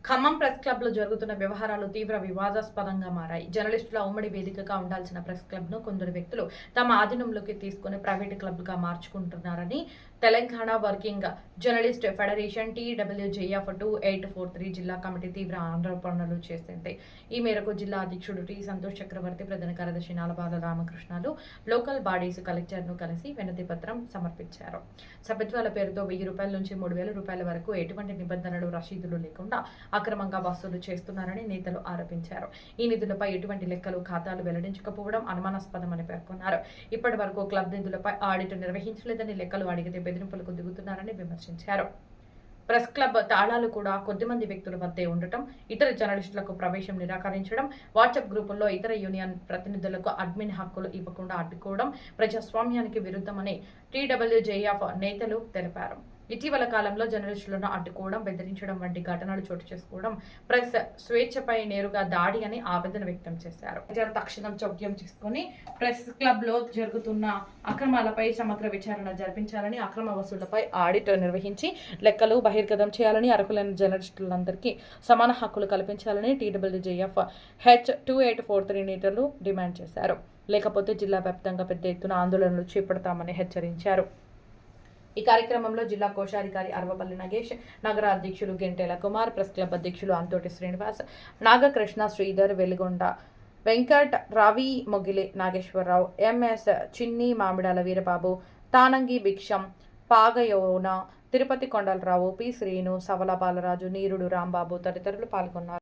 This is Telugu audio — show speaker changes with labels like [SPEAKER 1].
[SPEAKER 1] ఖమ్మం ప్రెస్ క్లబ్లో జరుగుతున్న వ్యవహారాలు తీవ్ర వివాదాస్పదంగా మారాయి. జర్నలిస్టుల ఉమ్మడి వేదికగా ఉండాల్సిన ప్రెస్ క్లబ్ను కొందరు వ్యక్తులు తమ ఆధీనంలోకి తీసుకుని ప్రైవేటు క్లబ్గా మార్చుకుంటున్నారని Telangana working journalist federation TWJF 2843 జిల్లా కమిటీ తీవ్ర ఆరోపణలు చేసింది. ఈ మేరకు జిల్లా అధ్యక్షుడు టి సంతోష్ చక్రవర్తి, ప్రధాన కార్యదర్శి నాలబాల రామకృష్ణలు లోకల్ బాడీస్ కలెక్టర్ను కలిసి వినతి పత్రం సమర్పించారు. సభ్యత్వాల పేరుతో ₹1000 నుంచి ₹3000 వరకు ఎటువంటి నిబంధనలు, రసీదులు లేకుండా అక్రమంగా వసూలు చేస్తున్నారని నేతలు ఆరోపించారు. ఈ నిధులపై ఎటువంటి లెక్కలు, ఖాతాలు వెల్లడించకపోవడం అనుమానాస్పదమని పేర్కొన్నారు. ఇప్పటి వరకు క్లబ్ నిధులపై ఆడిట్ నిర్వహించలేదని, లెక్కలు అడిగితే బెదిరింపులకు దిగుతున్నారని విమర్శించారు. ప్రెస్ క్లబ్ తాళాలు కూడా కొద్దిమంది వ్యక్తుల వద్దే ఉండటం, ఇతర జర్నలిస్టులకు ప్రవేశం నిరాకరించడం, వాట్సాప్ గ్రూపుల్లో ఇతర యూనియన్ ప్రతినిధులకు అడ్మిన్ హక్కులు ఇవ్వకుండా అడ్డుకోవడం ప్రజాస్వామ్యానికి విరుద్ధమని TWJF నేతలు తెలిపారు. ఇటీవల కాలంలో జర్నలిస్టులను అడ్డుకోవడం, బెదిరించడం వంటి ఘటనలు చోటు చేసుకోవడం ప్రెస్ స్వేచ్ఛపై నేరుగా దాడి అని ఆవేదన వ్యక్తం చేశారు. తక్షణం చౌక్యం చేసుకుని ప్రెస్ క్లబ్ లో జరుగుతున్న అక్రమాలపై సమగ్ర విచారణ జరిపించాలని, అక్రమ వసూళ్లపై ఆడిట్ నిర్వహించి లెక్కలు బహిర్గతం చేయాలని, అర్హులైన జర్నలిస్టులందరికీ సమాన హక్కులు కల్పించాలని TWJF H2843 నేతలు డిమాండ్ చేశారు. లేకపోతే జిల్లా వ్యాప్తంగా పెద్ద ఎత్తున ఆందోళనలు చేపడతామని హెచ్చరించారు. ఈ కార్యక్రమంలో జిల్లా కోశాధికారి అరవపల్లి నగేష్, నగర అధ్యక్షులు గెంటెల కుమార్, ప్రెస్ క్లబ్ అధ్యక్షులు అంతోటి శ్రీనివాస్, నాగకృష్ణ, శ్రీధర్, వెలిగొండ వెంకట్, రవి, మొగిలి నాగేశ్వరరావు, MS చిన్ని, మామిడాల వీరబాబు, తానంగి భిక్షం, పాగయోన, తిరుపతి కొండలరావు, P శ్రీను, సవల బాలరాజు, నీరుడు రాంబాబు తదితరులు పాల్గొన్నారు.